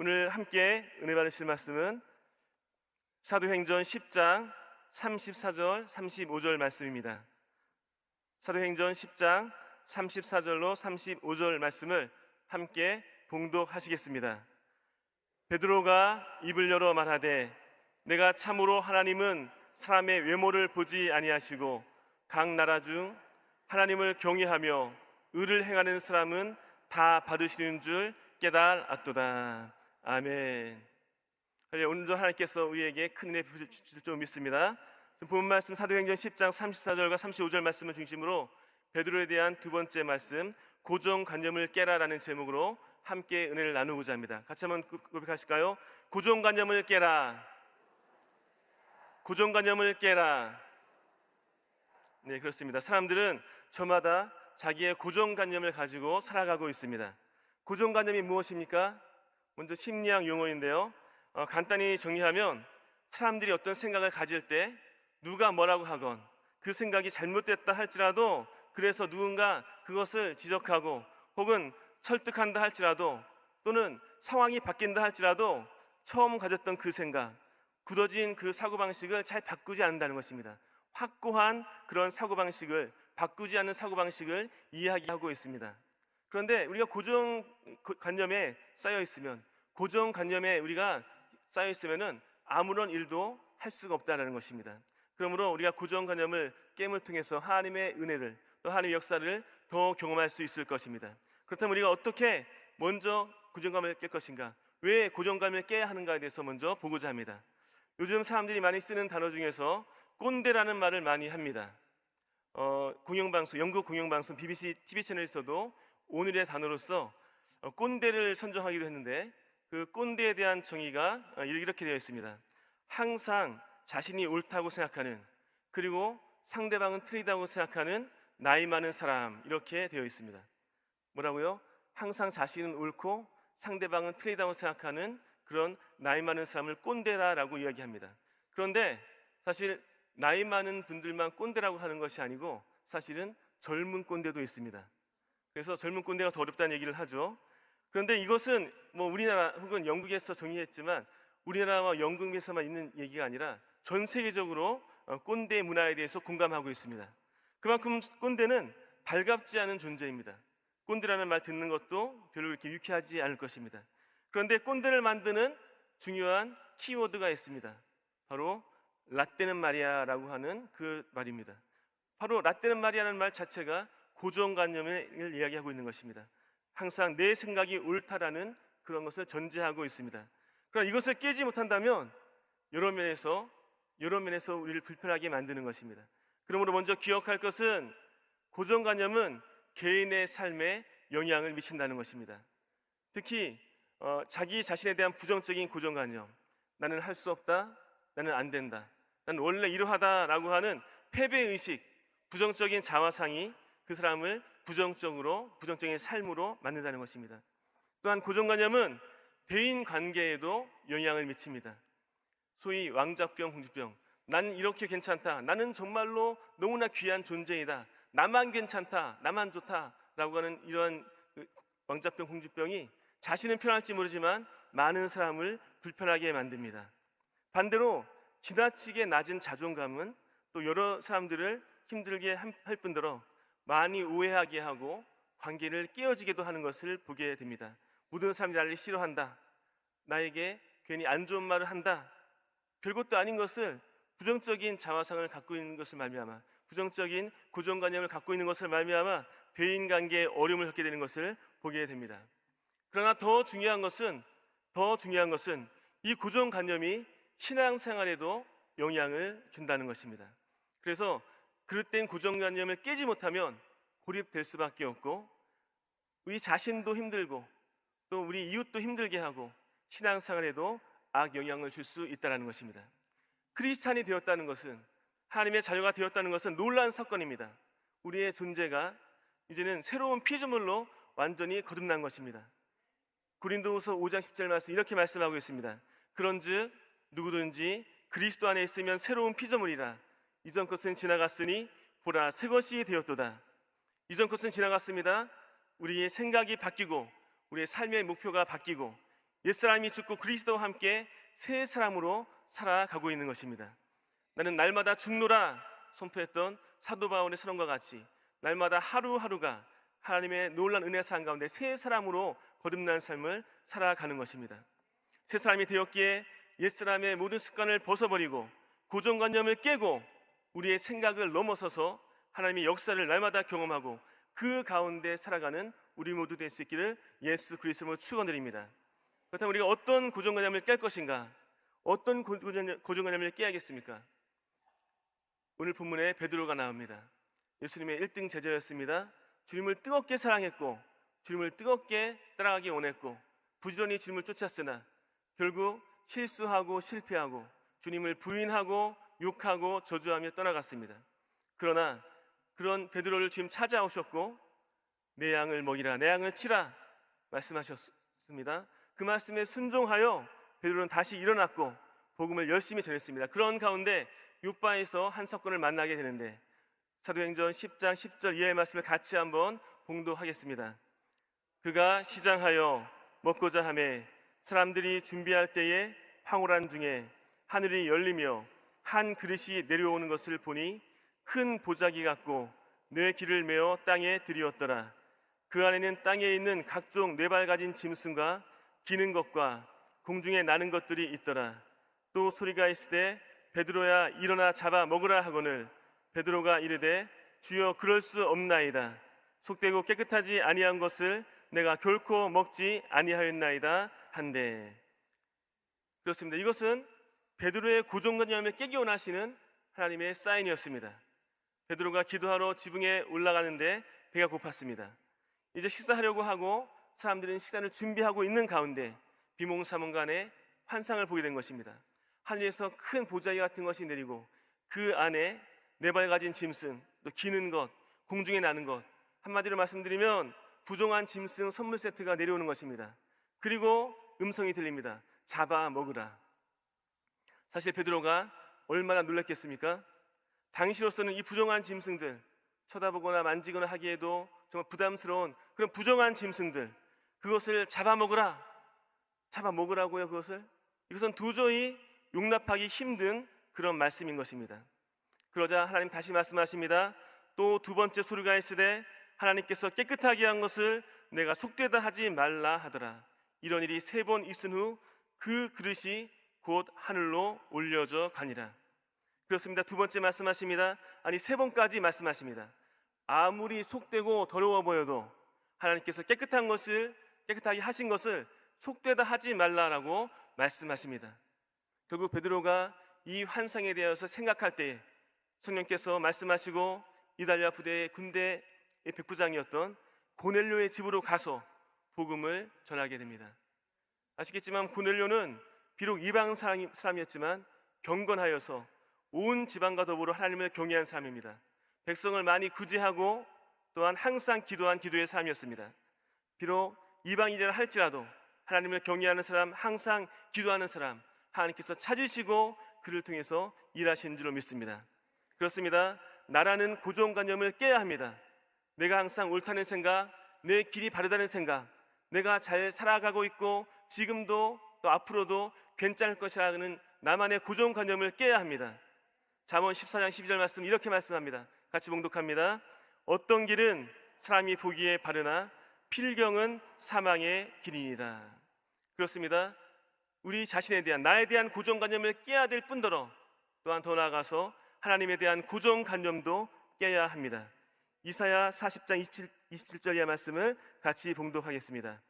오늘 함께 은혜 받으실 말씀은 사도행전 10장 34절 35절 말씀입니다. 사도행전 10장 34절로 35절 말씀을 함께 봉독하시겠습니다. 베드로가 입을 열어 말하되 내가 참으로 하나님은 사람의 외모를 보지 아니하시고 각 나라 중 하나님을 경외하며 의를 행하는 사람은 다 받으시는 줄 깨달았도다. 아멘. 오늘도 하나님께서 우리에게 큰 은혜 주실 줄 믿습니다. 본 말씀 사도행전 10장 34절과 35절 말씀을 중심으로 베드로에 대한 두 번째 말씀 고정관념을 깨라라는 제목으로 함께 은혜를 나누고자 합니다. 같이 한번 고백하실까요? 고정관념을 깨라. 고정관념을 깨라. 네, 그렇습니다. 사람들은 저마다 자기의 고정관념을 가지고 살아가고 있습니다. 고정관념이 무엇입니까? 먼저 심리학 용어인데요. 간단히 정리하면 사람들이 어떤 생각을 가질 때 누가 뭐라고 하건 그 생각이 잘못됐다 할지라도 그래서 누군가 그것을 지적하고 혹은 설득한다 할지라도 또는 상황이 바뀐다 할지라도 처음 가졌던 그 생각, 굳어진 그 사고방식을 잘 바꾸지 않는다는 것입니다. 확고한 그런 사고방식을 바꾸지 않는 사고방식을 이야기하고 있습니다. 그런데 우리가 고정관념에 쌓여 있으면 고정관념에 우리가 쌓여 있으면은 아무런 일도 할 수가 없다는 것입니다. 그러므로 우리가 고정관념을 깨임을 통해서 하나님의 은혜를 또 하나님의 역사를 더 경험할 수 있을 것입니다. 그렇다면 우리가 어떻게 먼저 고정관념을 깰 것인가? 왜 고정관념을 깨야 하는가에 대해서 먼저 보고자 합니다. 요즘 사람들이 많이 쓰는 단어 중에서 꼰대라는 말을 많이 합니다. 공영방송, 영국 공영방송 BBC TV 채널에서도 오늘의 단어로서 꼰대를 선정하기도 했는데 그 꼰대에 대한 정의가 이렇게 되어 있습니다. 항상 자신이 옳다고 생각하는, 그리고 상대방은 틀리다고 생각하는 나이 많은 사람, 이렇게 되어 있습니다. 뭐라고요? 항상 자신은 옳고 상대방은 틀리다고 생각하는 그런 나이 많은 사람을 꼰대라라고 이야기합니다. 그런데 사실 나이 많은 분들만 꼰대라고 하는 것이 아니고 사실은 젊은 꼰대도 있습니다. 그래서 젊은 꼰대가 더 어렵다는 얘기를 하죠. 그런데 이것은 우리나라 혹은 영국에서 정의했지만 우리나라와 영국에서만 있는 얘기가 아니라 전 세계적으로 꼰대 문화에 대해서 공감하고 있습니다. 그만큼 꼰대는 달갑지 않은 존재입니다. 꼰대라는 말 듣는 것도 별로 이렇게 유쾌하지 않을 것입니다. 그런데 꼰대를 만드는 중요한 키워드가 있습니다. 바로 라떼는 말이야라고 하는 그 말입니다. 바로 라떼는 말이야라는 말 자체가 고정관념을 이야기하고 있는 것입니다. 항상 내 생각이 옳다라는 그런 것을 전제하고 있습니다. 그러나 이것을 깨지 못한다면 여러 면에서 우리를 불편하게 만드는 것입니다. 그러므로 먼저 기억할 것은 고정관념은 개인의 삶에 영향을 미친다는 것입니다. 특히 자기 자신에 대한 부정적인 고정관념, 나는 할 수 없다, 나는 안 된다, 나는 원래 이러하다라고 하는 패배의식, 부정적인 자화상이 그 사람을 부정적인 삶으로 만든다는 것입니다. 또한 고정관념은 대인 관계에도 영향을 미칩니다. 소위 왕자병, 공주병, 나는 이렇게 괜찮다, 나는 정말로 너무나 귀한 존재이다, 나만 괜찮다, 나만 좋다라고 하는 이러한 왕자병, 공주병이 자신은 편할지 모르지만 많은 사람을 불편하게 만듭니다. 반대로 지나치게 낮은 자존감은 또 여러 사람들을 힘들게 할 뿐더러 많이 오해하게 하고 관계를 깨어지게도 하는 것을 보게 됩니다. 모든 사람이 나를 싫어한다, 나에게 괜히 안 좋은 말을 한다, 별것도 아닌 것을 부정적인 자화상을 갖고 있는 것을 말미암아, 부정적인 고정관념을 갖고 있는 것을 말미암아 대인관계에 어려움을 겪게 되는 것을 보게 됩니다. 그러나 더 중요한 것은 이 고정관념이 신앙생활에도 영향을 준다는 것입니다. 그래서 그릇된 고정관념을 깨지 못하면 고립될 수밖에 없고 우리 자신도 힘들고 또 우리 이웃도 힘들게 하고 신앙생활에도 악영향을 줄 수 있다는 것입니다. 크리스찬이 되었다는 것은, 하나님의 자녀가 되었다는 것은 놀라운 사건입니다. 우리의 존재가 이제는 새로운 피조물로 완전히 거듭난 것입니다. 고린도후서 5장 10절 말씀 이렇게 말씀하고 있습니다. 그런즉 누구든지 그리스도 안에 있으면 새로운 피조물이라, 이전 것은 지나갔으니 보라 새 것이 되었도다. 이전 것은 지나갔습니다. 우리의 생각이 바뀌고 우리의 삶의 목표가 바뀌고 옛사람이 죽고 그리스도와 함께 새 사람으로 살아가고 있는 것입니다. 나는 날마다 죽노라 선포했던 사도 바울의 선언과 같이 날마다 하루하루가 하나님의 놀라운 은혜 사랑 가운데 새 사람으로 거듭난 삶을 살아가는 것입니다. 새 사람이 되었기에 옛사람의 모든 습관을 벗어버리고 고정관념을 깨고 우리의 생각을 넘어서서 하나님의 역사를 날마다 경험하고 그 가운데 살아가는 우리 모두 될 수 있기를 예수 그리스도로 축원드립니다. 그렇다면 우리가 어떤 고정관념을 깰 것인가? 어떤 고정관념을 깨야겠습니까? 오늘 본문에 베드로가 나옵니다. 예수님의 1등 제자였습니다. 주님을 뜨겁게 사랑했고 주님을 뜨겁게 따라가기 원했고 부지런히 주님을 쫓았으나 결국 실수하고 실패하고 주님을 부인하고 욕하고 저주하며 떠나갔습니다. 그러나 그런 베드로를 주님 찾아오셨고 내 양을 먹이라 내 양을 치라 말씀하셨습니다. 그 말씀에 순종하여 베드로는 다시 일어났고 복음을 열심히 전했습니다. 그런 가운데 요바에서 한 사건을 만나게 되는데 사도행전 10장 10절 이하의 말씀을 같이 한번 봉독하겠습니다. 그가 시장하여 먹고자 하매 사람들이 준비할 때에 황홀한 중에 하늘이 열리며 한 그릇이 내려오는 것을 보니 큰 보자기 같고 뇌 길을 메어 땅에 들이었더라. 그 안에는 땅에 있는 각종 네 발 가진 짐승과 기는 것과 공중에 나는 것들이 있더라. 또 소리가 있으되 베드로야 일어나 잡아 먹으라 하거늘 베드로가 이르되 주여 그럴 수 없나이다. 속되고 깨끗하지 아니한 것을 내가 결코 먹지 아니하였나이다 한데. 그렇습니다. 이것은 베드로의 고정관념을 깨기 원하시는 하나님의 사인이었습니다. 베드로가 기도하러 지붕에 올라가는데 배가 고팠습니다. 이제 식사하려고 하고 사람들은 식사를 준비하고 있는 가운데 비몽사몽간에 환상을 보게 된 것입니다. 하늘에서 큰 보자기 같은 것이 내리고 그 안에 네 발 가진 짐승, 또 기는 것, 공중에 나는 것, 한마디로 말씀드리면 부정한 짐승 선물 세트가 내려오는 것입니다. 그리고 음성이 들립니다. 잡아 먹으라. 사실 베드로가 얼마나 놀랐겠습니까? 당시로서는 이 부정한 짐승들, 쳐다보거나 만지거나 하기에도 정말 부담스러운 그런 부정한 짐승들, 그것을 잡아먹으라. 잡아먹으라고요, 그것을? 이것은 도저히 용납하기 힘든 그런 말씀인 것입니다. 그러자 하나님 다시 말씀하십니다. 또 두 번째 소리가 있으되 하나님께서 깨끗하게 한 것을 내가 속되다 하지 말라 하더라. 이런 일이 3번 있은 후 그 그릇이 곧 하늘로 올려져 가니라. 그렇습니다. 두 번째 말씀하십니다. 아니 3번까지 말씀하십니다. 아무리 속되고 더러워 보여도 하나님께서 깨끗하게 하신 것을 속되다 하지 말라라고 말씀하십니다. 결국 베드로가 이 환상에 대해서 생각할 때에 성령께서 말씀하시고 이달리아 부대의 군대의 백부장이었던 고넬료의 집으로 가서 복음을 전하게 됩니다. 아시겠지만 고넬료는 비록 이방 사람이었지만 경건하여서 온 지방과 더불어 하나님을 경외한 사람입니다. 백성을 많이 구제하고 또한 항상 기도한 기도의 사람이었습니다. 비록 이방인이라 할지라도 하나님을 경외하는 사람, 항상 기도하는 사람, 하나님께서 찾으시고 그를 통해서 일하시는 줄로 믿습니다. 그렇습니다. 나라는 고정관념을 깨야 합니다. 내가 항상 옳다는 생각, 내 길이 바르다는 생각, 내가 잘 살아가고 있고 지금도 또 앞으로도 괜찮을 것이라는 나만의 고정관념을 깨야 합니다. 잠언 14장 12절 말씀 이렇게 말씀합니다. 같이 봉독합니다. 어떤 길은 사람이 보기에 바르나 필경은 사망의 길이니라. 그렇습니다. 우리 자신에 대한 나에 대한 고정관념을 깨야 될 뿐더러 또한 더 나아가서 하나님에 대한 고정관념도 깨야 합니다. 이사야 40장 27절 이하 말씀을 같이 봉독하겠습니다.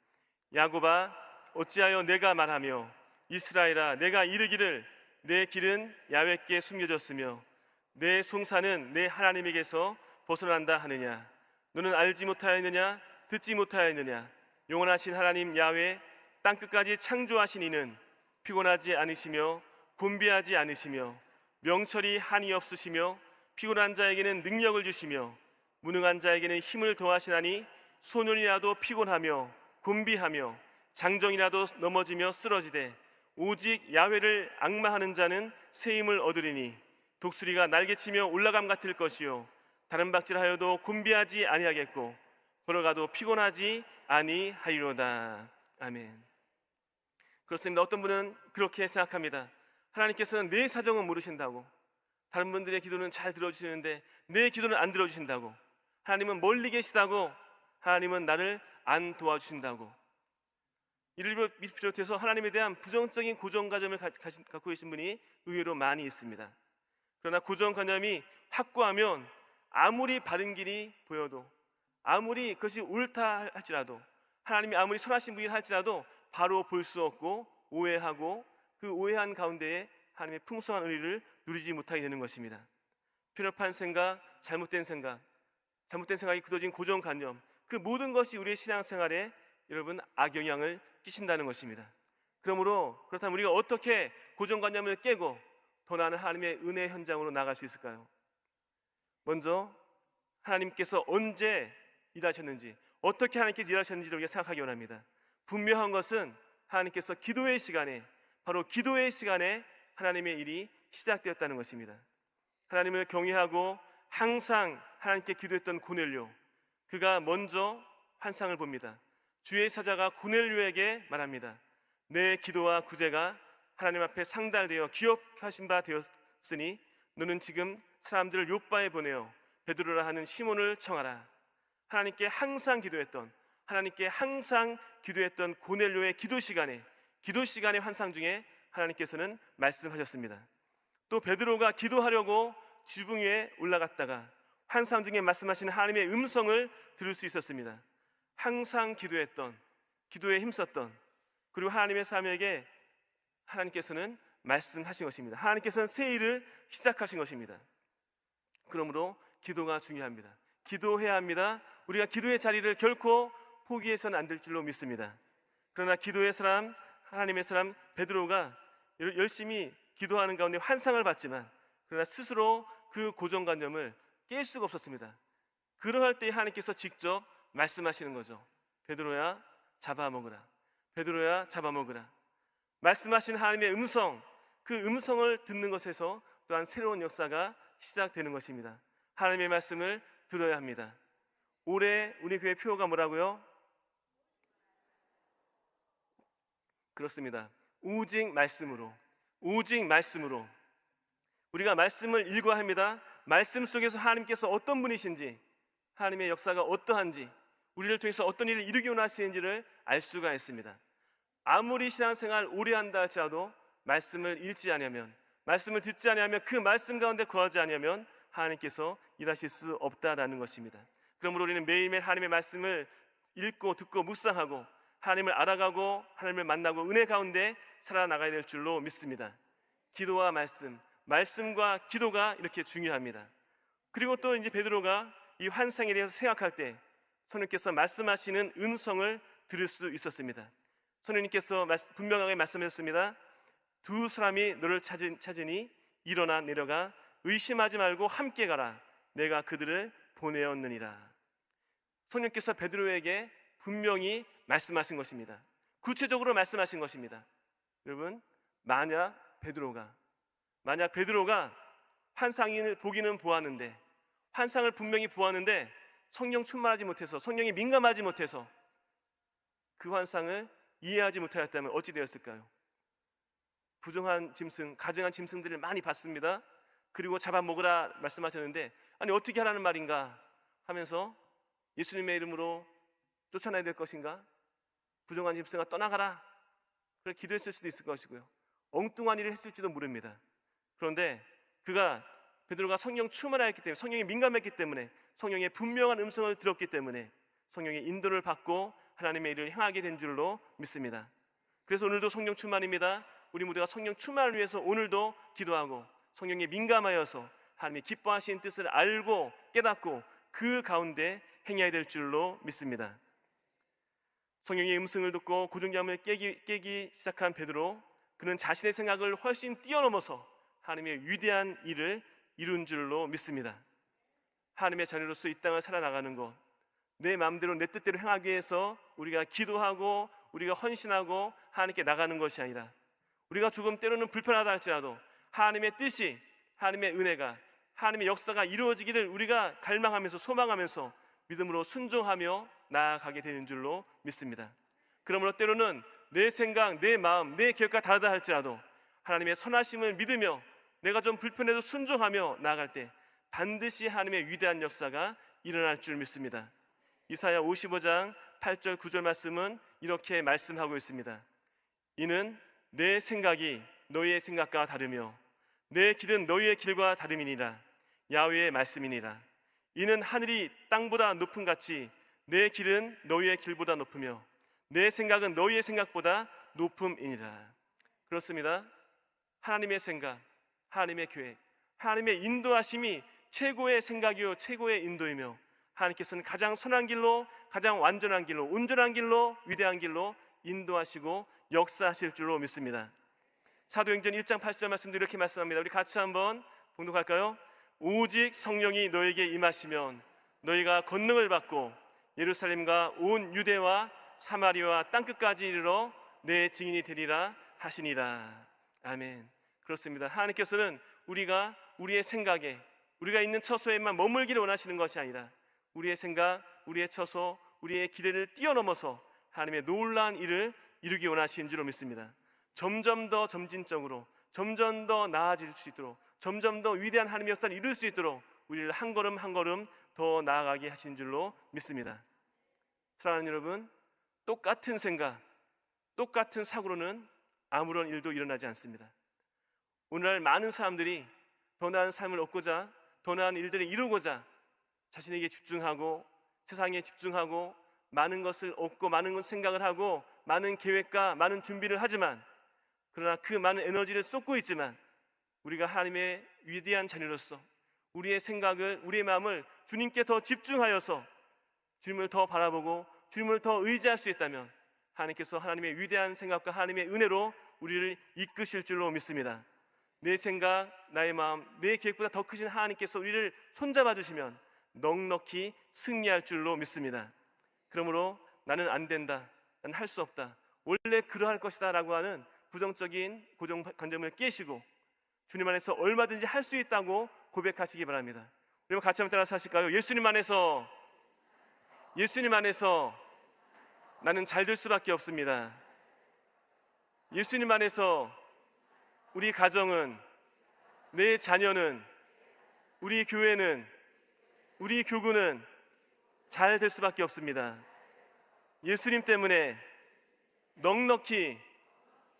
야곱아 어찌하여 내가 말하며 이스라엘아 내가 이르기를 내 길은 야훼께 숨겨졌으며 내 송사는 내 하나님에게서 벗어난다 하느냐. 너는 알지 못하였느냐 듣지 못하였느냐. 영원하신 하나님 야훼 땅끝까지 창조하신 이는 피곤하지 않으시며 곤비하지 않으시며 명철이 한이 없으시며 피곤한 자에게는 능력을 주시며 무능한 자에게는 힘을 더하시나니 소년이라도 피곤하며 곤비하며 장정이라도 넘어지며 쓰러지되 오직 야훼를 앙마하는 자는 새 힘을 얻으리니 독수리가 날개치며 올라감 같을 것이요 다른 박질하여도 곤비하지 아니하겠고 걸어가도 피곤하지 아니하리로다. 아멘. 그렇습니다. 어떤 분은 그렇게 생각합니다. 하나님께서는 내 사정은 모르신다고, 다른 분들의 기도는 잘 들어주시는데 내 기도는 안 들어주신다고, 하나님은 멀리 계시다고, 하나님은 나를 안 도와주신다고, 이를 비롯해서 하나님에 대한 부정적인 고정관념을 갖고 계신 분이 의외로 많이 있습니다. 그러나 고정관념이 확고하면 아무리 바른 길이 보여도, 아무리 그것이 옳다 할지라도, 하나님이 아무리 선하신 분이라 할지라도 바로 볼 수 없고 오해하고, 그 오해한 가운데에 하나님의 풍성한 은혜를 누리지 못하게 되는 것입니다. 편협한 생각, 잘못된 생각이 굳어진 고정관념, 그 모든 것이 우리의 신앙생활에 여러분 악영향을 끼친다는 것입니다. 그렇다면 우리가 어떻게 고정관념을 깨고 더 나은 하나님의 은혜 현장으로 나갈 수 있을까요? 먼저 하나님께서 언제 일하셨는지, 어떻게 하나님께서 일하셨는지를 우리가 생각하기 원합니다. 분명한 것은 하나님께서 기도의 시간에, 바로 기도의 시간에 하나님의 일이 시작되었다는 것입니다. 하나님을 경외하고 항상 하나님께 기도했던 고넬료, 그가 먼저 환상을 봅니다. 주의 사자가 고넬료에게 말합니다. 내 기도와 구제가 하나님 앞에 상달되어 기억하신 바 되었으니 너는 지금 사람들을 요바에 보내어 베드로라 하는 시몬을 청하라. 하나님께 항상 기도했던 고넬료의 기도 시간의 환상 중에 하나님께서는 말씀하셨습니다. 또 베드로가 기도하려고 지붕 위에 올라갔다가 환상 중에 말씀하시는 하나님의 음성을 들을 수 있었습니다. 항상 기도에 힘썼던, 그리고 하나님의 사람에게 하나님께서는 말씀하신 것입니다. 하나님께서는 새 일을 시작하신 것입니다. 그러므로 기도가 중요합니다. 기도해야 합니다. 우리가 기도의 자리를 결코 포기해서는 안 될 줄로 믿습니다. 그러나 기도의 사람, 하나님의 사람 베드로가 열심히 기도하는 가운데 환상을 봤지만, 그러나 스스로 그 고정관념을 깰 수가 없었습니다. 그러할 때 하나님께서 직접 말씀하시는 거죠. 베드로야 잡아먹으라. 베드로야 잡아먹으라. 말씀하신 하나님의 음성, 그 음성을 듣는 것에서 또한 새로운 역사가 시작되는 것입니다. 하나님의 말씀을 들어야 합니다. 올해 우리 교회 표어가 뭐라고요? 그렇습니다. 오직 말씀으로 우리가 말씀을 읽어야 합니다. 말씀 속에서 하나님께서 어떤 분이신지, 하나님의 역사가 어떠한지, 우리를 통해서 어떤 일을 이루기 원하시는지를 알 수가 있습니다. 아무리 신앙생활 오래 한다 할지라도 말씀을 읽지 않으면, 말씀을 듣지 않으면, 그 말씀 가운데 거하지 않으면 하나님께서 일하실 수 없다라는 것입니다. 그러므로 우리는 매일매일 하나님의 말씀을 읽고 듣고 묵상하고 하나님을 알아가고 하나님을 만나고 은혜 가운데 살아나가야 될 줄로 믿습니다. 기도와 말씀과 기도가 이렇게 중요합니다. 그리고 또 이제 베드로가 이 환상에 대해서 생각할 때 성령님께서 말씀하시는 음성을 들을 수 있었습니다. 성령님께서 분명하게 말씀하셨습니다. 두 사람이 너를 찾으니 일어나 내려가 의심하지 말고 함께 가라. 내가 그들을 보내었느니라. 성령께서 베드로에게 분명히 말씀하신 것입니다. 구체적으로 말씀하신 것입니다. 여러분, 만약 베드로가 환상을 보기는 보았는데, 환상을 분명히 보았는데 성령 충만하지 못해서, 성령이 민감하지 못해서 그 환상을 이해하지 못하였다면 어찌 되었을까요? 부정한 짐승, 가증한 짐승들을 많이 봤습니다. 그리고 잡아먹으라 말씀하셨는데, 아니 어떻게 하라는 말인가 하면서 예수님의 이름으로 쫓아내야 될 것인가? 부정한 짐승아 떠나가라, 그렇게 기도했을 수도 있을 것이고요. 엉뚱한 일을 했을지도 모릅니다. 그런데 베드로가 성령 충만하였기 때문에, 성령이 민감했기 때문에, 성령의 분명한 음성을 들었기 때문에 성령의 인도를 받고 하나님의 일을 행하게 된 줄로 믿습니다. 그래서 오늘도 성령 충만입니다. 우리 모두가 성령 충만을 위해서 오늘도 기도하고 성령에 민감하여서 하나님의 기뻐하시는 뜻을 알고 깨닫고 그 가운데 행해야 될 줄로 믿습니다. 성령의 음성을 듣고 고정관념을 깨기 시작한 베드로, 그는 자신의 생각을 훨씬 뛰어넘어서 하나님의 위대한 일을 이룬 줄로 믿습니다. 하나님의 자녀로서 이 땅을 살아나가는 것, 내 마음대로 내 뜻대로 행하기 위해서 우리가 기도하고 우리가 헌신하고 하나님께 나가는 것이 아니라, 우리가 조금 때로는 불편하다 할지라도 하나님의 뜻이, 하나님의 은혜가, 하나님의 역사가 이루어지기를 우리가 갈망하면서 소망하면서 믿음으로 순종하며 나아가게 되는 줄로 믿습니다. 그러므로 때로는 내 생각, 내 마음, 내 계획과 다르다 할지라도 하나님의 선하심을 믿으며 내가 좀 불편해도 순종하며 나아갈 때 반드시 하나님의 위대한 역사가 일어날 줄 믿습니다. 이사야 55장 8절 9절 말씀은 이렇게 말씀하고 있습니다. 이는 내 생각이 너희의 생각과 다르며 내 길은 너희의 길과 다름이니라. 야훼의 말씀이니라. 이는 하늘이 땅보다 높음 같이 내 길은 너희의 길보다 높으며 내 생각은 너희의 생각보다 높음이니라. 그렇습니다. 하나님의 생각, 하나님의 계획, 하나님의 인도하심이 최고의 생각이요 최고의 인도이며 하나님께서는 가장 선한 길로, 가장 완전한 길로, 온전한 길로, 위대한 길로 인도하시고 역사하실 줄로 믿습니다. 사도행전 1장 8절 말씀도 이렇게 말씀합니다. 우리 같이 한번 봉독할까요? 오직 성령이 너에게 임하시면 너희가 권능을 받고 예루살렘과 온 유대와 사마리아와 땅끝까지 이르러 내 증인이 되리라 하시니라. 아멘. 그렇습니다. 하나님께서는 우리가 우리의 생각에, 우리가 있는 처소에만 머물기를 원하시는 것이 아니라 우리의 생각, 우리의 처소, 우리의 기대를 뛰어넘어서 하나님의 놀라운 일을 이루기 원하시는 줄로 믿습니다. 점점 더 점진적으로, 점점 더 나아질 수 있도록, 점점 더 위대한 하나님의 역사를 이룰 수 있도록 우리를 한 걸음 한 걸음 더 나아가게 하신 줄로 믿습니다. 사랑하는 여러분, 똑같은 생각, 똑같은 사고로는 아무런 일도 일어나지 않습니다. 오늘날 많은 사람들이 더 나은 삶을 얻고자, 더 나은 일들을 이루고자 자신에게 집중하고 세상에 집중하고 많은 것을 얻고 많은 것 생각을 하고 많은 계획과 많은 준비를 하지만, 그러나 그 많은 에너지를 쏟고 있지만 우리가 하나님의 위대한 자녀로서 우리의 생각을, 우리의 마음을 주님께 더 집중하여서 주님을 더 바라보고 주님을 더 의지할 수 있다면 하나님께서 하나님의 위대한 생각과 하나님의 은혜로 우리를 이끄실 줄로 믿습니다. 내 생각, 나의 마음, 내 계획보다 더 크신 하나님께서 우리를 손잡아 주시면 넉넉히 승리할 줄로 믿습니다. 그러므로 나는 안 된다, 난 할 수 없다, 원래 그러할 것이다 라고 하는 부정적인 고정관념을 깨시고 주님 안에서 얼마든지 할 수 있다고 고백하시기 바랍니다. 우리 같이 한번 따라서 하실까요? 예수님 안에서 나는 잘 될 수밖에 없습니다. 예수님 안에서 우리 가정은, 내 자녀는, 우리 교회는, 우리 교구는 잘 될 수밖에 없습니다. 예수님 때문에 넉넉히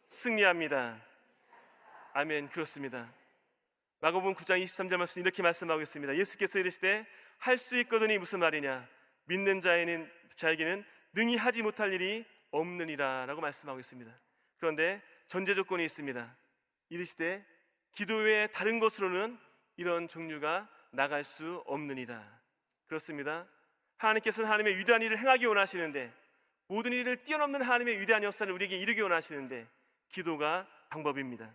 승리합니다. 아멘. 그렇습니다. 마가복음 9장 23절 말씀 이렇게 말씀하고 있습니다. 예수께서 이르시되 할 수 있거든이 무슨 말이냐, 믿는 자에게는 능히 하지 못할 일이 없느니라 라고 말씀하고 있습니다. 그런데 전제 조건이 있습니다. 이르시되 기도 외에 다른 것으로는 이런 종류가 나갈 수 없느니라. 그렇습니다. 하나님께서는 하나님의 위대한 일을 행하기 원하시는데, 모든 일을 뛰어넘는 하나님의 위대한 역사를 우리에게 이루기 원하시는데 기도가 방법입니다.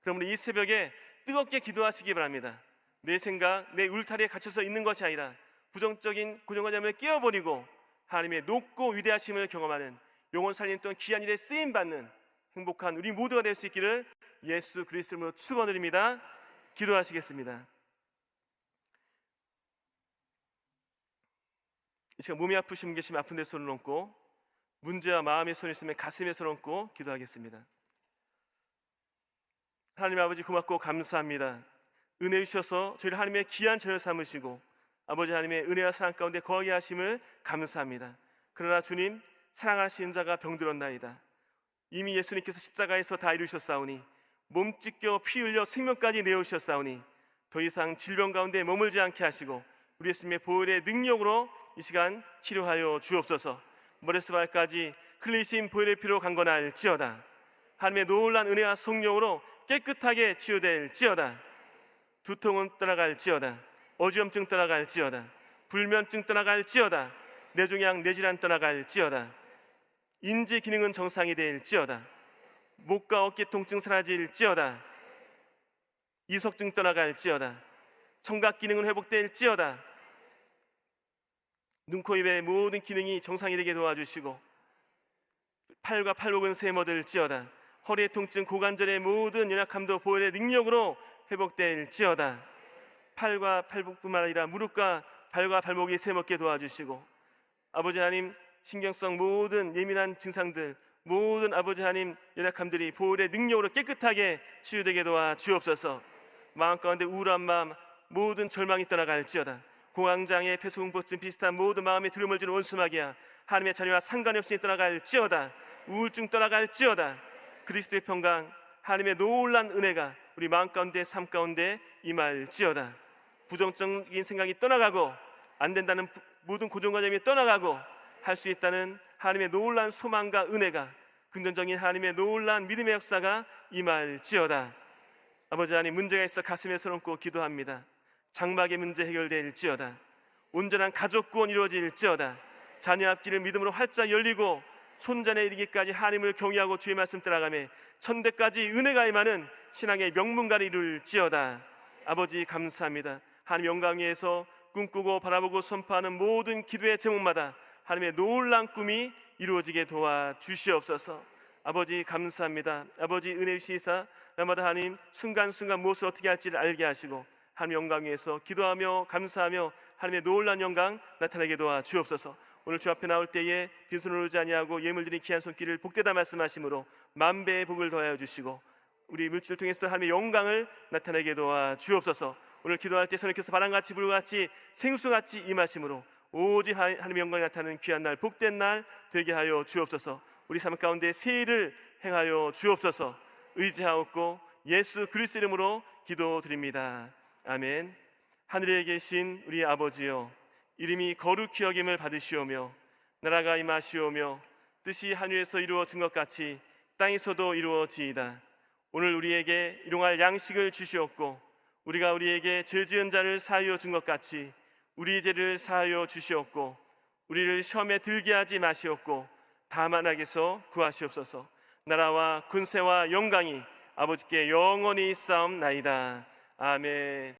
그러므로 이 새벽에 뜨겁게 기도하시기 바랍니다. 내 생각, 내 울타리에 갇혀서 있는 것이 아니라 부정적인 고정관념을 깨어버리고 하나님의 높고 위대하심을 경험하는, 영원 살림 또한 귀한 일에 쓰임받는 행복한 우리 모두가 될 수 있기를 예수 그리스도의 이름으로 축원드립니다. 기도하시겠습니다. 이 시간 몸이 아프신 분 계시면 아픈 데 손을 얹고, 문제와 마음의 손이 있으면 가슴에 손을 얹고 기도하겠습니다. 하나님 아버지, 고맙고 감사합니다. 은혜 주셔서 저희를 하나님의 귀한 자녀 삼으시고 아버지 하나님의 은혜와 사랑 가운데 거하게 하심을 감사합니다. 그러나 주님, 사랑하시는 자가 병들었나이다. 이미 예수님께서 십자가에서 다 이루셨사오니, 몸 찢겨 피 흘려 생명까지 내어주셨사오니 더 이상 질병 가운데 머물지 않게 하시고 우리 예수님의 보혈의 능력으로 이 시간 치료하여 주옵소서. 머리에서 발까지 흘리신 보혈의 피로 강건할지어다. 하나님의 놀란 은혜와 성령으로 깨끗하게 치유될지어다. 두통은 떠나갈지어다. 어지럼증 떠나갈지어다. 불면증 떠나갈지어다. 뇌종양, 뇌질환 떠나갈지어다. 인지 기능은 정상이 될지어다. 목과 어깨 통증 사라질지어다. 이석증 떠나갈지어다. 청각 기능은 회복될지어다. 눈, 코, 입의 모든 기능이 정상이 되게 도와주시고 팔과 팔목은 세모될지어다. 허리의 통증, 고관절의 모든 연약함도 보혈의 능력으로 회복될지어다. 팔과 팔목뿐만 아니라 무릎과 발과 발목이 세먹게 도와주시고 아버지 하나님, 신경성 모든 예민한 증상들 모든 아버지 하나님 연약함들이 보혈의 능력으로 깨끗하게 치유되게 도와 주옵소서. 마음 가운데 우울한 마음, 모든 절망이 떠나갈지어다. 공황장애, 폐소공포증 비슷한 모든 마음에 드름을 주는 원수마귀야, 하나님의 자녀와 상관이 없이 떠나갈지어다. 우울증 떠나갈지어다. 그리스도의 평강, 하나님의 놀란 은혜가 우리 마음 가운데, 삶 가운데 임할지어다. 부정적인 생각이 떠나가고, 안 된다는 모든 고정관념이 떠나가고, 할 수 있다는 하나님의 놀란 소망과 은혜가, 긍정적인 하나님의 놀란 믿음의 역사가 임할지어다. 아버지 하나님, 문제가 있어 가슴에 손 얹고 기도합니다. 장막의 문제 해결될지어다. 온전한 가족 구원 이루어질지어다. 자녀 앞길을 믿음으로 활짝 열리고 손전에 이르기까지 하나님을 경외하고 주의 말씀 따라가며 천대까지 은혜가 임하는 신앙의 명문가를 이룰지어다. 아버지 감사합니다. 하나님 영광 위에서 꿈꾸고 바라보고 선포하는 모든 기도의 제목마다 하나님의 놀란 꿈이 이루어지게 도와주시옵소서. 아버지 감사합니다. 아버지 은혜 주시사 날마다 하나님 순간순간 무엇을 어떻게 할지를 알게 하시고 하나님 영광 위에서 기도하며 감사하며 하나님의 놀란 영광 나타나게 도와주옵소서. 오늘 주 앞에 나올 때에 빈손으로 오지 아니하고 예물드린 귀한 손길을 복되다 말씀하심으로 만배의 복을 더하여 주시고 우리 물질을 통해서 하나님의 영광을 나타내게 도와주옵소서. 오늘 기도할 때 선생님께서 바람같이 불같이 생수같이 임하심으로 오직 하나님의 영광이 나타나는 귀한 날, 복된 날 되게 하여 주옵소서. 우리 삶 가운데 새 일을 행하여 주옵소서. 의지하옵고 예수 그리스도 이름으로 기도드립니다. 아멘. 하늘에 계신 우리 아버지여, 이름이 거룩히 여김을 받으시오며 나라가 임하시오며 뜻이 하늘에서 이루어진 것 같이 땅에서도 이루어지이다. 오늘 우리에게 일용할 양식을 주시옵고 우리가 우리에게 죄 지은 자를 사하여 준 것 같이 우리 죄를 사하여 주시옵고 우리를 시험에 들게 하지 마시옵고 다만 악에서 구하시옵소서. 나라와 군세와 영광이 아버지께 영원히 있사옵나이다. 아멘.